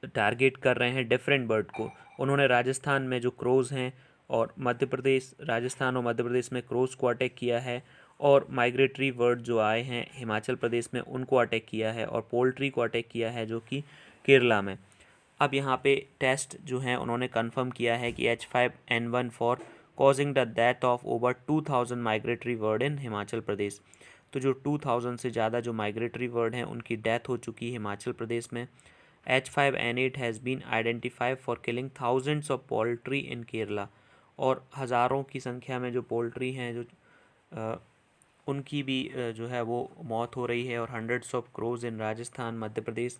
टारगेट कर रहे हैं डिफरेंट बर्ड को। उन्होंने राजस्थान में जो क्रोज़ हैं और मध्य प्रदेश, राजस्थान और मध्य प्रदेश में क्रोज़ को अटैक किया है, और माइग्रेटरी बर्ड जो आए हैं हिमाचल प्रदेश में उनको अटैक किया है, और पोल्ट्री को अटैक किया है जो कि केरला में। अब यहाँ पे टेस्ट जो हैं उन्होंने कंफर्म किया है कि H5N1 for causing the death of over 2000 migratory bird in Himachal Pradesh. तो जो 2000 से ज़्यादा जो माइग्रेटरी बर्ड हैं उनकी डेथ हो चुकी है हिमाचल प्रदेश में। H5N8 has been identified for killing thousands of poultry in Kerala. और हज़ारों की संख्या में जो पोल्ट्री हैं जो उनकी भी जो है वो मौत हो रही है, और हंड्रेड्स ऑफ क्रोज इन राजस्थान, मध्य प्रदेश।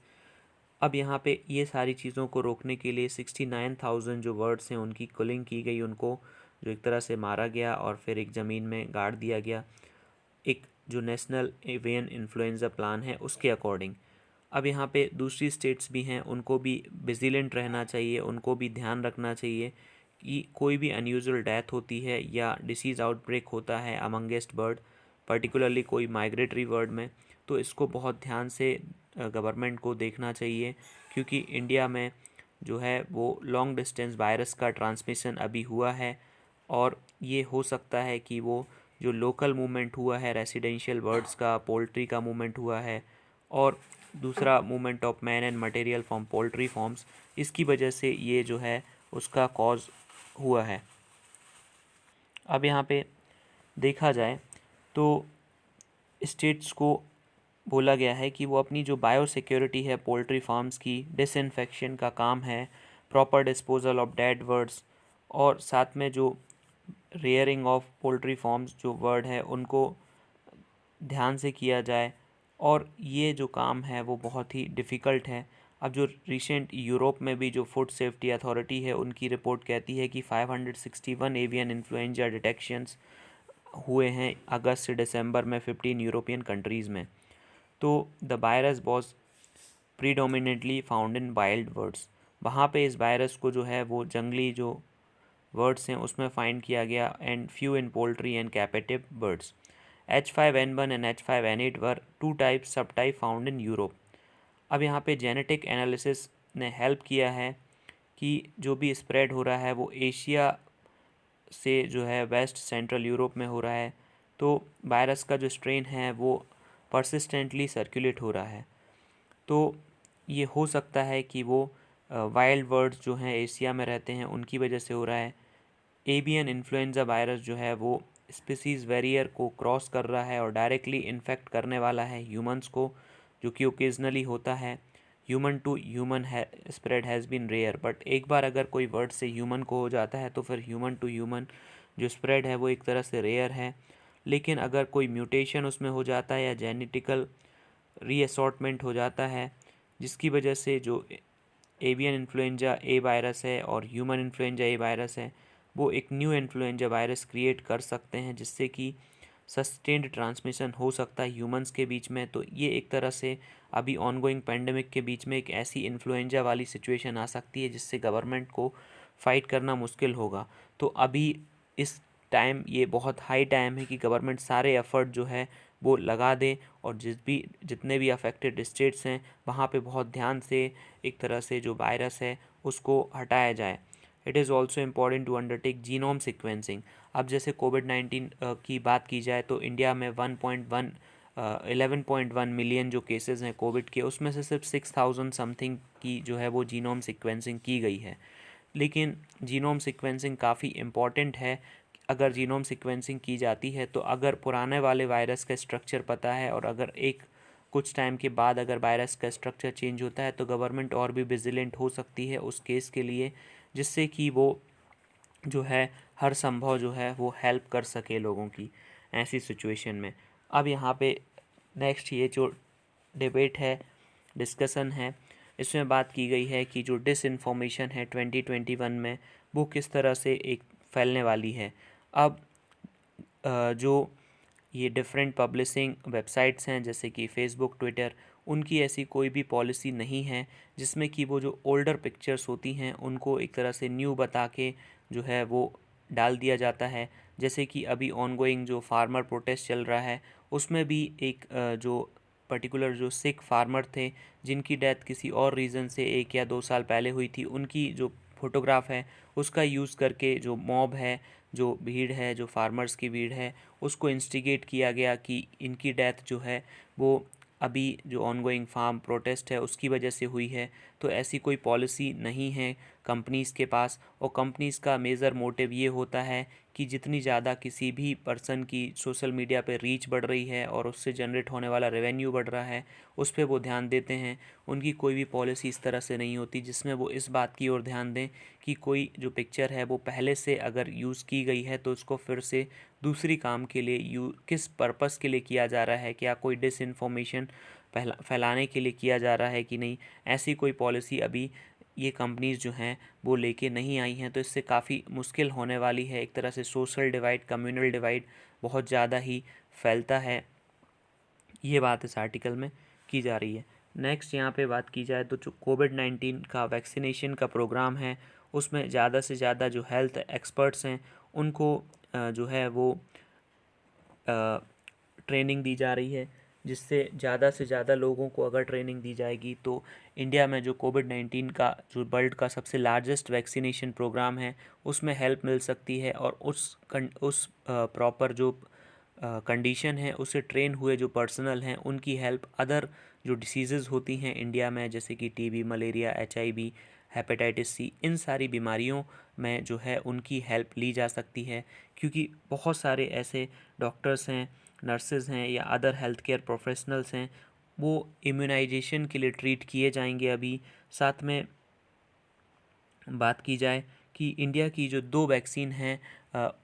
अब यहाँ पे ये सारी चीज़ों को रोकने के लिए 69,000 जो बर्ड्स हैं उनकी कुलिंग की गई, उनको जो एक तरह से मारा गया और फिर एक ज़मीन में गाड़ दिया गया, एक जो नेशनल एवियन इन्फ्लुएंजा प्लान है उसके अकॉर्डिंग। अब यहाँ पे दूसरी स्टेट्स भी हैं, उनको भी विजिलेंट रहना चाहिए, उनको भी ध्यान रखना चाहिए कि कोई भी अनयूजुअल डेथ होती है या डिसीज़ आउटब्रेक होता है अमंगेस्ट बर्ड, पर्टिकुलरली कोई माइग्रेटरी बर्ड में, तो इसको बहुत ध्यान से गवर्नमेंट को देखना चाहिए, क्योंकि इंडिया में जो है वो लॉन्ग डिस्टेंस वायरस का ट्रांसमिशन अभी हुआ है और ये हो सकता है कि वो जो लोकल मूवमेंट हुआ है रेसिडेंशियल बर्ड्स का, पोल्ट्री का मूवमेंट हुआ है और दूसरा movement of man and material from poultry forms, इसकी वजह से ये जो है उसका कॉज हुआ है। अब यहाँ पे देखा जाए तो स्टेट्स को बोला गया है कि वो अपनी जो बायो सिक्योरिटी है पोल्ट्री फार्म्स की, डिसइंफेक्शन का काम है, proper disposal of dead birds और साथ में जो रेयरिंग ऑफ पोल्ट्री फार्म्स जो बर्ड है उनको ध्यान से किया जाए। और ये जो काम है वो बहुत ही डिफ़िकल्ट है। अब जो रिसेंट यूरोप में भी जो फूड सेफ्टी अथॉरिटी है उनकी रिपोर्ट कहती है कि 561 एवियन इन्फ्लुएंजा डिटेक्शंस हुए हैं अगस्त से दिसंबर में 15 यूरोपियन कंट्रीज़ में। तो the virus was predominantly found in wild birds, वहाँ पे इस वायरस को जो है वो जंगली जो बर्ड्स हैं उसमें फाइंड किया गया, and few in poultry and captive birds. H5N1 and H5N8 were two type subtype found in Europe. अब यहाँ पे जेनेटिक एनालिसिस ने हेल्प किया है कि जो भी स्प्रेड हो रहा है वो एशिया से जो है वेस्ट सेंट्रल यूरोप में हो रहा है, तो वायरस का जो स्ट्रेन है वो परसिस्टेंटली सर्कुलेट हो रहा है। तो ये हो सकता है कि वो वाइल्ड बर्ड्स जो हैं एशिया में रहते हैं उनकी वजह से हो रहा है। एवियन इन्फ्लुएंजा वायरस जो है वो स्पीसीज़ वेरियर को क्रॉस कर रहा है और डायरेक्टली इन्फेक्ट करने वाला है ह्यूमंस को, जो कि ओकेजनली होता है। Human to human spread has been rare, but एक बार अगर कोई बर्ड से ह्यूमन को हो जाता है तो फिर ह्यूमन टू ह्यूमन जो स्प्रेड है वो एक तरह से रेयर है। लेकिन अगर कोई म्यूटेशन उसमें हो जाता है या जेनेटिकल रीअसॉर्टमेंट हो जाता है जिसकी वजह से जो एवियन इन्फ्लुएंजा ए वायरस है और ह्यूमन इन्फ्लुएंजा ए वायरस है वो एक न्यू इन्फ्लुएंजा वायरस क्रिएट कर सकते हैं, जिससे कि सस्टेन्ड ट्रांसमिशन हो सकता है ह्यूमंस के बीच में। तो ये एक तरह से अभी ऑनगोइंग पेंडेमिक के बीच में एक ऐसी इन्फ्लुएंजा वाली सिचुएशन आ सकती है जिससे गवर्नमेंट को फ़ाइट करना मुश्किल होगा। तो अभी इस टाइम ये बहुत हाई टाइम है कि गवर्नमेंट सारे एफर्ट जो है वो लगा दे और जितने भी अफेक्टेड स्टेट्स हैं वहाँ पे बहुत ध्यान से एक तरह से जो वायरस है उसको हटाया जाए। It is also important to undertake genome sequencing. अब जैसे कोविड-19 की बात की जाए तो इंडिया में 11.1 मिलियन जो केसेस हैं कोविड के, उसमें से सिर्फ 6,000 समथिंग की जो है वो जीनोम सिक्वेंसिंग की गई है। लेकिन जीनोम सिक्वेंसिंग काफ़ी इम्पॉर्टेंट है। अगर जीनोम सिक्वेंसिंग की जाती है तो अगर पुराने वाले वायरस का स्ट्रक्चर पता है और अगर एक कुछ टाइम के बाद अगर वायरस का स्ट्रक्चर चेंज होता है तो गवर्नमेंट और भी विजिलेंट हो सकती है उस केस के लिए, जिससे कि वो जो है हर संभव जो है वो हेल्प कर सके लोगों की ऐसी सिचुएशन में। अब यहाँ पे नेक्स्ट ये जो डिबेट है, डिस्कशन है, इसमें बात की गई है कि जो डिसइंफॉर्मेशन है 2021 में वो किस तरह से एक फैलने वाली है। अब जो ये डिफरेंट पब्लिशिंग वेबसाइट्स हैं जैसे कि फ़ेसबुक, ट्विटर, उनकी ऐसी कोई भी पॉलिसी नहीं है जिसमें कि वो जो ओल्डर पिक्चर्स होती हैं उनको एक तरह से न्यू बता के जो है वो डाल दिया जाता है। जैसे कि अभी ऑनगोइंग जो फार्मर प्रोटेस्ट चल रहा है उसमें भी एक जो पर्टिकुलर जो सिख फार्मर थे जिनकी डेथ किसी और रीज़न से 1 या 2 साल पहले हुई थी, उनकी जो फ़ोटोग्राफ है उसका यूज़ करके जो मॉब है, जो भीड़ है, जो फार्मर्स की भीड़ है, उसको इंस्टिगेट किया गया कि इनकी डेथ जो है वो अभी जो ऑनगोइंग फार्म प्रोटेस्ट है उसकी वजह से हुई है। तो ऐसी कोई पॉलिसी नहीं है कंपनीज़ के पास, और कंपनीज़ का मेजर मोटिव ये होता है कि जितनी ज़्यादा किसी भी पर्सन की सोशल मीडिया पे रीच बढ़ रही है और उससे जनरेट होने वाला रेवेन्यू बढ़ रहा है उस पर वो ध्यान देते हैं। उनकी कोई भी पॉलिसी इस तरह से नहीं होती जिसमें वो इस बात की ओर ध्यान दें कि कोई जो पिक्चर है वो पहले से अगर यूज़ की गई है तो उसको फिर से दूसरी काम के लिए किस पर्पस के लिए किया जा रहा है, क्या कोई डिस इन्फॉर्मेशन फैलाने के लिए किया जा रहा है कि नहीं, ऐसी कोई पॉलिसी अभी ये कंपनीज़ जो हैं वो लेके नहीं आई हैं, तो इससे काफ़ी मुश्किल होने वाली है। एक तरह से सोशल डिवाइड, कम्युनल डिवाइड बहुत ज़्यादा ही फैलता है, ये बात इस आर्टिकल में की जा रही है। नेक्स्ट यहाँ पे बात की जाए तो जो कोविड-19 का वैक्सीनेशन का प्रोग्राम है, उसमें ज़्यादा से ज़्यादा जो हेल्थ एक्सपर्ट्स हैं उनको जो है वो ट्रेनिंग दी जा रही है, जिससे ज़्यादा से ज़्यादा लोगों को अगर ट्रेनिंग दी जाएगी तो इंडिया में जो कोविड-19 का जो वर्ल्ड का सबसे लार्जेस्ट वैक्सीनेशन प्रोग्राम है उसमें हेल्प मिल सकती है। और उस प्रॉपर जो कंडीशन है, उससे ट्रेन हुए जो पर्सनल हैं उनकी हेल्प अदर जो डिसीज़ेज़ होती हैं इंडिया में, जैसे कि TB, malaria, HIV, hepatitis C, इन सारी बीमारियों में जो है उनकी हेल्प ली जा सकती है। क्योंकि बहुत सारे ऐसे डॉक्टर्स हैं, नर्सेज़ हैं या अदर हेल्थ केयर प्रोफेशनल्स हैं, वो इम्यूनाइजेशन के लिए ट्रीट किए जाएंगे अभी। साथ में बात की जाए कि इंडिया की जो 2 वैक्सीन हैं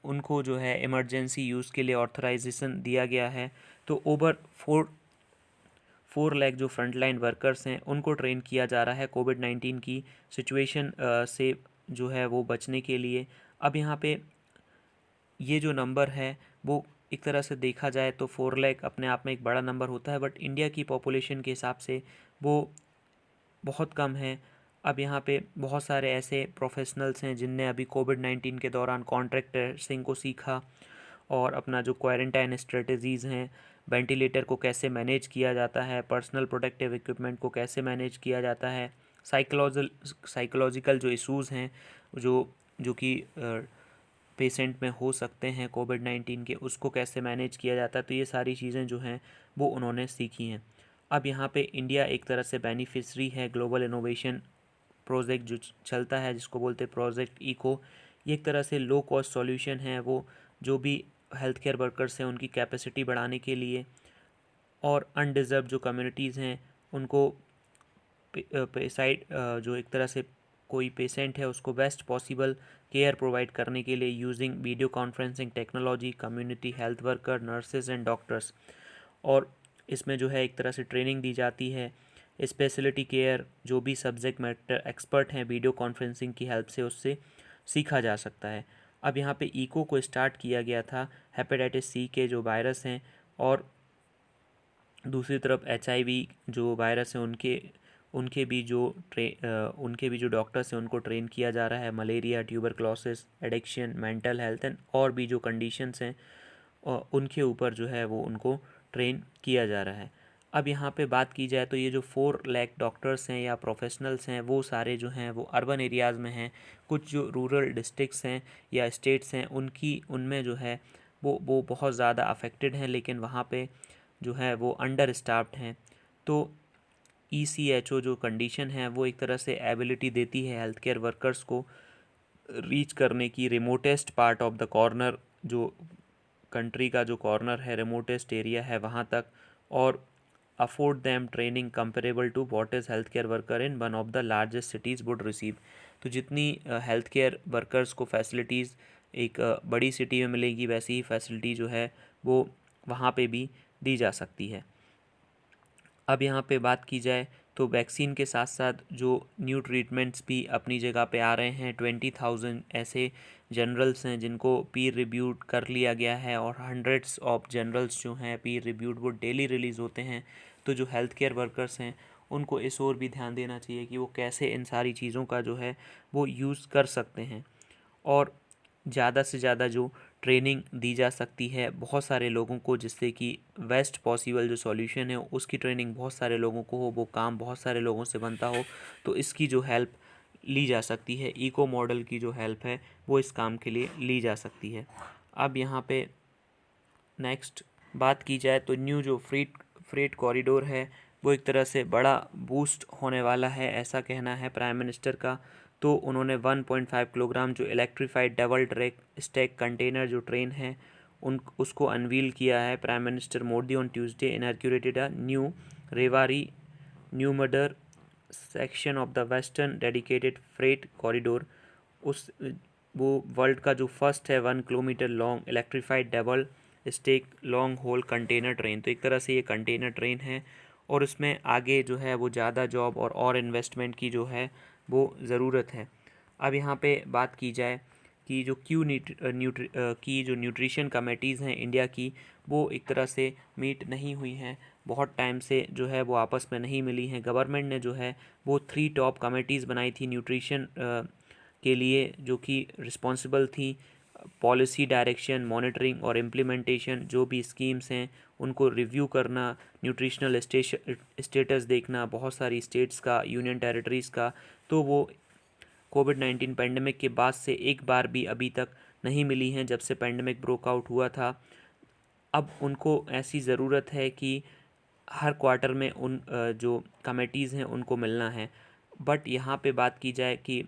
उनको जो है इमरजेंसी यूज़ के लिए ऑथराइजेशन दिया गया है। तो ओवर 4 लाख जो फ्रंटलाइन वर्कर्स हैं उनको ट्रेन किया जा रहा है कोविड-19 की सिचुएशन से जो है वो बचने के लिए। अब यहाँ पे ये जो नंबर है वो एक तरह से देखा जाए तो 4 लाख अपने आप में एक बड़ा नंबर होता है, बट इंडिया की पॉपुलेशन के हिसाब से वो बहुत कम है। अब यहाँ पे बहुत सारे ऐसे प्रोफेशनल्स हैं जिनने अभी कोविड-19 के दौरान कॉन्ट्रैक्ट ट्रेसिंग को सीखा और अपना जो क्वारंटाइन स्ट्रेटजीज़ हैं, वेंटिलेटर को कैसे मैनेज किया जाता है, पर्सनल प्रोटेक्टिव इक्विपमेंट को कैसे मैनेज किया जाता है, साइकोलॉजिकल जो इश्यूज़ हैं जो जो कि पेशेंट में हो सकते हैं कोविड-19 के, उसको कैसे मैनेज किया जाता है, तो ये सारी चीज़ें जो हैं वो उन्होंने सीखी हैं। अब यहाँ पे इंडिया एक तरह से बेनिफिशरी है ग्लोबल इनोवेशन प्रोजेक्ट जो चलता है, जिसको बोलते हैं प्रोजेक्ट इको। ये एक तरह से लो कॉस्ट सॉल्यूशन है वो, जो भी हेल्थ केयर वर्कर्स हैं उनकी कैपेसिटी बढ़ाने के लिए और अनडिज़र्व जो कम्युनिटीज़ हैं उनको पेसाइड जो एक तरह से कोई पेशेंट है उसको बेस्ट पॉसिबल केयर प्रोवाइड करने के लिए using video conferencing technology, community health worker, nurses and doctors. और इसमें जो है एक तरह से ट्रेनिंग दी जाती है, स्पेशलिटी केयर जो भी सब्जेक्ट मैटर एक्सपर्ट हैं वीडियो कॉन्फ्रेंसिंग की हेल्प से उससे सीखा जा सकता है। अब यहाँ पे इको को स्टार्ट किया गया था हेपेटाइटिस सी के जो वायरस हैं, और दूसरी तरफ HIV जो वायरस हैं उनके भी जो उनके भी जो डॉक्टर्स हैं उनको ट्रेन किया जा रहा है। Malaria, tuberculosis, addiction, mental health and और भी जो कंडीशंस हैं उनके ऊपर जो है वो उनको ट्रेन किया जा रहा है। अब यहाँ पे बात की जाए तो ये जो 4 लाख डॉक्टर्स हैं या प्रोफेशनल्स हैं वो सारे जो हैं वो अर्बन एरियाज़ में हैं। कुछ जो रूरल डिस्ट्रिक्ट्स हैं या स्टेट्स हैं उनमें जो है वो बहुत ज़्यादा अफेक्टेड हैं, लेकिन वहाँ पे जो है वो अंडर स्टाफ्ड हैं। तो ECHO जो कंडीशन है वो एक तरह से एबिलिटी देती है हेल्थ केयर वर्कर्स को रीच करने की remotest part of the corner, जो कंट्री का जो कॉर्नर है, रिमोटेस्ट एरिया है वहाँ तक, और afford them training comparable to what is health care worker in one of the largest cities would receive. तो जितनी हेल्थ केयर वर्कर्स को फैसिलिटीज़ एक बड़ी सिटी में मिलेगी, वैसी ही फैसिलिटी जो है वो वहाँ पे भी दी जा सकती है। अब यहाँ पे बात की जाए तो वैक्सीन के साथ साथ जो न्यू ट्रीटमेंट्स भी अपनी जगह पे आ रहे हैं। 20,000 ऐसे जनरल्स हैं जिनको पीर रिव्यूड कर लिया गया है, और हंड्रेड्स ऑफ जनरल्स जो हैं पीर रिव्यूड वो डेली रिलीज़ होते हैं। तो जो हेल्थ केयर वर्कर्स हैं उनको इस ओर भी ध्यान देना चाहिए कि वो कैसे इन सारी चीज़ों का जो है वो यूज़ कर सकते हैं, और ज़्यादा से ज़्यादा जो ट्रेनिंग दी जा सकती है बहुत सारे लोगों को, जिससे कि बेस्ट पॉसिबल जो सॉल्यूशन है उसकी ट्रेनिंग बहुत सारे लोगों को हो, वो काम बहुत सारे लोगों से बनता हो, तो इसकी जो हेल्प ली जा सकती है, इको मॉडल की जो हेल्प है वो इस काम के लिए ली जा सकती है। अब यहाँ पे नेक्स्ट बात की जाए तो न्यू जो फ्रेट कॉरिडोर है वो एक तरह से बड़ा बूस्ट होने वाला है, ऐसा कहना है प्राइम मिनिस्टर का। तो उन्होंने 1.5 किलोग्राम जो electrified double track stack container जो ट्रेन है उन उसको अनवील किया है prime minister Modi on Tuesday inaugurated a new Rewari new Madar section of the western dedicated freight corridor. उस वो वर्ल्ड का जो फर्स्ट है 1 kilometre long electrified double stack long haul container train. तो एक तरह से ये कंटेनर ट्रेन है, और उसमें आगे जो है वो ज़्यादा जॉब और इन्वेस्टमेंट की जो है वो ज़रूरत है। अब यहाँ पे बात की जाए कि जो की जो न्यूट्रिशन कमेटीज़ हैं इंडिया की, वो एक तरह से मीट नहीं हुई हैं। बहुत टाइम से जो है वो आपस में नहीं मिली हैं। गवर्नमेंट ने जो है वो 3 टॉप कमेटीज़ बनाई थी न्यूट्रिशन के लिए, जो कि रिस्पॉन्सिबल थी पॉलिसी डायरेक्शन, मॉनिटरिंग और इम्प्लीमेंटेशन, जो भी स्कीम्स हैं उनको रिव्यू करना, न्यूट्रिशनल स्टेटस देखना, बहुत सारी स्टेट्स का, यूनियन टेरिटरीज़ का। तो वो कोविड-19 पेंडेमिक के बाद से एक बार भी अभी तक नहीं मिली हैं, जब से पेंडेमिक ब्रोक आउट हुआ था। अब उनको ऐसी ज़रूरत है कि हर क्वार्टर में जो कमेटीज़ हैं उनको मिलना है। बट यहाँ पे बात की जाए कि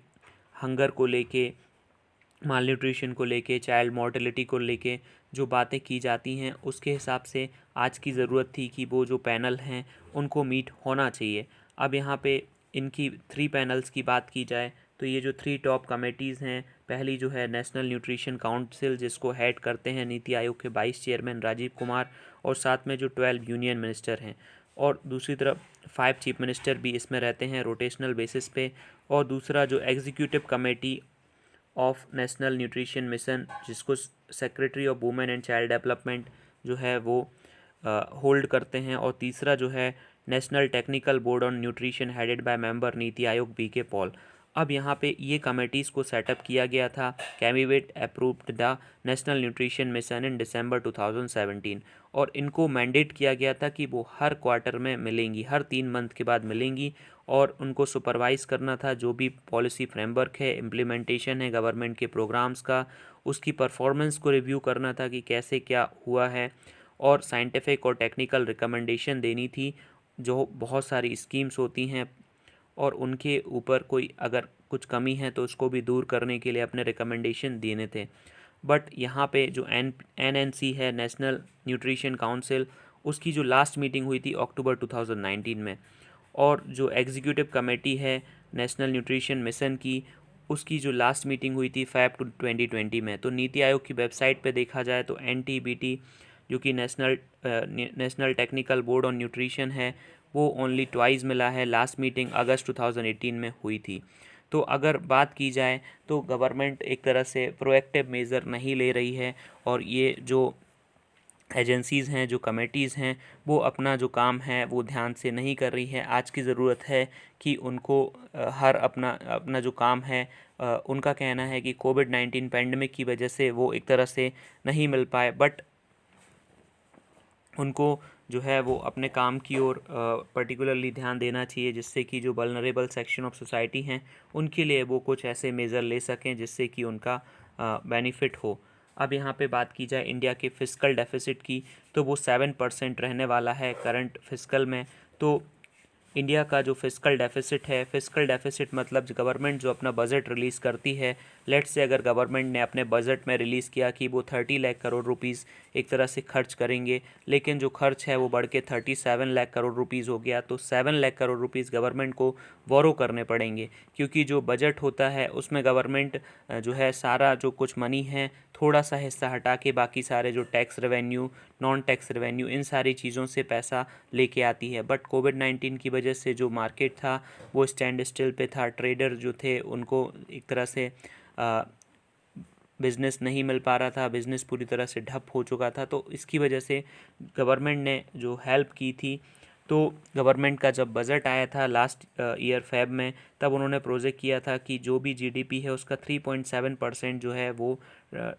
हंगर को लेके, माल न्यूट्रिशन को लेके, चाइल्ड मोर्टेलिटी को लेके जो बातें की जाती हैं, उसके हिसाब से आज की ज़रूरत थी कि वो जो पैनल हैं उनको मीट होना चाहिए। अब यहाँ पे इनकी 3 पैनल्स की बात की जाए तो ये जो 3 टॉप कमेटीज़ हैं, पहली जो है नेशनल न्यूट्रिशन काउंसिल, जिसको हेड करते हैं नीति आयोग के 22 चेयरमैन राजीव कुमार, और साथ में जो 12 यूनियन मिनिस्टर हैं, और दूसरी तरफ 5 चीफ मिनिस्टर भी इसमें रहते हैं रोटेशनल बेसिस पे। और दूसरा जो executive committee of national nutrition mission, जिसको secretary of women and child development जो है वो होल्ड करते हैं। और तीसरा जो है national technical board on nutrition headed by member NITI Aayog BK Paul. अब यहाँ पे ये कमेटीज़ को सेटअप किया गया था। Cabinet approved the national nutrition mission in December 2017, और इनको मैंडेट किया गया था कि वो हर क्वार्टर में मिलेंगी, हर 3 मंथ के बाद मिलेंगी, और उनको सुपरवाइज़ करना था जो भी पॉलिसी फ्रेमवर्क है, इम्प्लीमेंटेशन है गवर्नमेंट के प्रोग्राम्स का, उसकी परफॉर्मेंस को रिव्यू करना था कि कैसे क्या हुआ है, और साइंटिफिक और टेक्निकल रिकमेंडेशन देनी थी। जो बहुत सारी स्कीम्स होती हैं और उनके ऊपर कोई अगर कुछ कमी है तो उसको भी दूर करने के लिए अपने रिकमेंडेशन देने थे। बट यहाँ पे जो NNC है, नेशनल न्यूट्रिशन काउंसिल, उसकी जो लास्ट मीटिंग हुई थी अक्टूबर 2019 में, और जो एग्जीक्यूटिव कमेटी है नेशनल न्यूट्रिशन मिशन की, उसकी जो लास्ट मीटिंग हुई थी फ़ैब 2020 में। तो नीति आयोग की वेबसाइट पे देखा जाए तो NTBT, जो कि national technical board on nutrition है, वो ओनली ट्वाइस मिला है। लास्ट मीटिंग अगस्त 2018 में हुई थी। तो अगर बात की जाए तो गवर्नमेंट एक तरह से प्रोएक्टिव मेज़र नहीं ले रही है, और ये जो एजेंसीज़ हैं, जो कमेटीज़ हैं, वो अपना जो काम है वो ध्यान से नहीं कर रही है। आज की ज़रूरत है कि उनको हर अपना अपना जो काम है, उनका कहना है कि कोविड-19 पेंडेमिक की वजह से वो एक तरह से नहीं मिल पाए, बट उनको जो है वो अपने काम की ओर पर्टिकुलरली ध्यान देना चाहिए, जिससे कि जो वल्नरेबल सेक्शन ऑफ सोसाइटी हैं उनके लिए वो कुछ ऐसे मेज़र ले सकें जिससे कि उनका बेनिफिट हो। अब यहाँ पे बात की जाए इंडिया के फिस्कल डेफिसिट की, तो वो 7% रहने वाला है करंट फिस्कल में। तो इंडिया का जो फिस्कल डेफिसिट है, फिस्कल डेफिसिट मतलब जो गवर्नमेंट जो अपना बजट रिलीज़ करती है, लेट्स से अगर गवर्नमेंट ने अपने बजट में रिलीज़ किया कि वो 30 लाख करोड़ रुपीज़ एक तरह से खर्च करेंगे, लेकिन जो खर्च है वो बढ़ के 37 लाख करोड़ रुपीज़ हो गया, तो 7 लाख करोड़ रुपीज़ गवर्नमेंट को बोरो करने पड़ेंगे। क्योंकि जो बजट होता है उसमें गवर्नमेंट जो है सारा जो कुछ मनी है, थोड़ा सा हिस्सा हटा के बाकी सारे जो tax revenue, non tax revenue, इन सारी चीज़ों से पैसा लेके आती है। बट कोविड-19 की वजह से जो मार्केट था वो स्टैंड स्टिल पे था। ट्रेडर जो थे उनको एक तरह से बिज़नेस नहीं मिल पा रहा था, बिज़नेस पूरी तरह से ठप हो चुका था। तो इसकी वजह से गवर्नमेंट ने जो हेल्प की थी, तो गवर्नमेंट का जब बजट आया था लास्ट ईयर फ़ेब में, तब उन्होंने प्रोजेक्ट किया था कि जो भी जीडीपी है उसका 3.7% जो है वो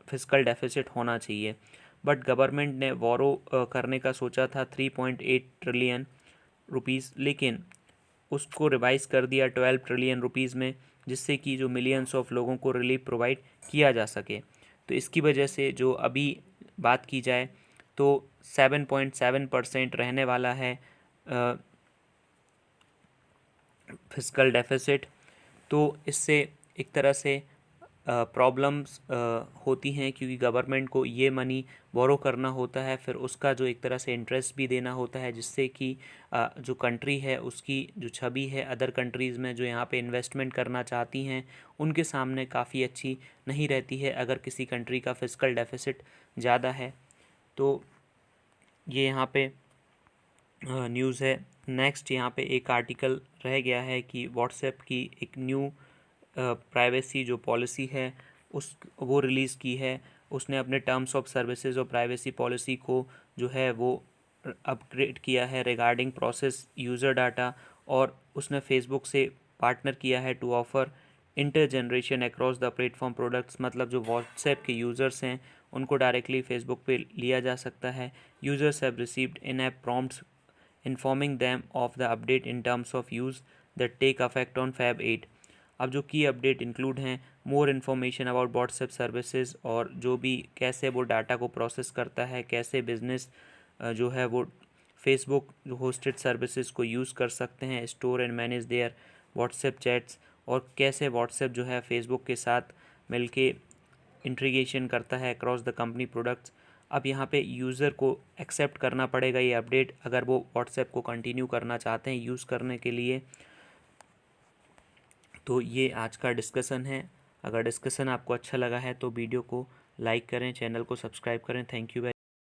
फिस्कल डेफिसिट होना चाहिए। बट गवर्नमेंट ने बोरो करने का सोचा था 3.8 ट्रिलियन रुपीज़, लेकिन उसको रिवाइज़ कर दिया 12 ट्रिलियन रुपीज़ में, जिससे कि जो मिलियंस ऑफ लोगों को रिलीफ प्रोवाइड किया जा सके। तो इसकी वजह से जो अभी बात की जाए तो 7.7% रहने वाला है फिस्कल डेफिसिट। तो इससे एक तरह से प्रॉब्लम्स होती हैं, क्योंकि गवर्नमेंट को ये मनी बोरो करना होता है, फिर उसका जो एक तरह से इंटरेस्ट भी देना होता है, जिससे कि जो कंट्री है उसकी जो छवि है अदर कंट्रीज़ में जो यहाँ पे इन्वेस्टमेंट करना चाहती हैं उनके सामने काफ़ी अच्छी नहीं रहती है अगर किसी कंट्री का फिस्कल डेफिसिट ज़्यादा है। तो ये यहाँ पे न्यूज़ है। नेक्स्ट यहाँ पे एक आर्टिकल रह गया है कि व्हाट्सएप की एक न्यू प्राइवेसी जो पॉलिसी है उस वो रिलीज़ की है। उसने अपने टर्म्स ऑफ सर्विसेज और प्राइवेसी पॉलिसी को जो है वो अपग्रेड किया है रिगार्डिंग प्रोसेस यूज़र डाटा, और उसने फेसबुक से पार्टनर किया है to offer inter generation across the platform products. मतलब जो व्हाट्सएप के यूज़र्स हैं उनको डायरेक्टली फेसबुक पे लिया जा सकता है। Users have received in app prompts informing them of the update in terms of use that take effect on Feb 8। अब जो की अपडेट इंक्लूड हैं more information about WhatsApp services, और जो भी कैसे वो डाटा को प्रोसेस करता है, कैसे बिजनेस जो है वो फेसबुक होस्टेड सर्विसेज को यूज़ कर सकते हैं, store and manage there WhatsApp chats, और कैसे व्हाट्सएप जो है फेसबुक के साथ मिलके इंटीग्रेशन करता है अक्रॉस द कंपनी प्रोडक्ट्स। अब यहाँ पे यूज़र को एक्सेप्ट करना पड़ेगा ये अपडेट अगर वो व्हाट्सएप को कंटिन्यू करना चाहते हैं यूज़ करने के लिए। तो ये आज का डिस्कशन है। अगर डिस्कशन आपको अच्छा लगा है तो वीडियो को लाइक करें, चैनल को सब्सक्राइब करें। Thank you.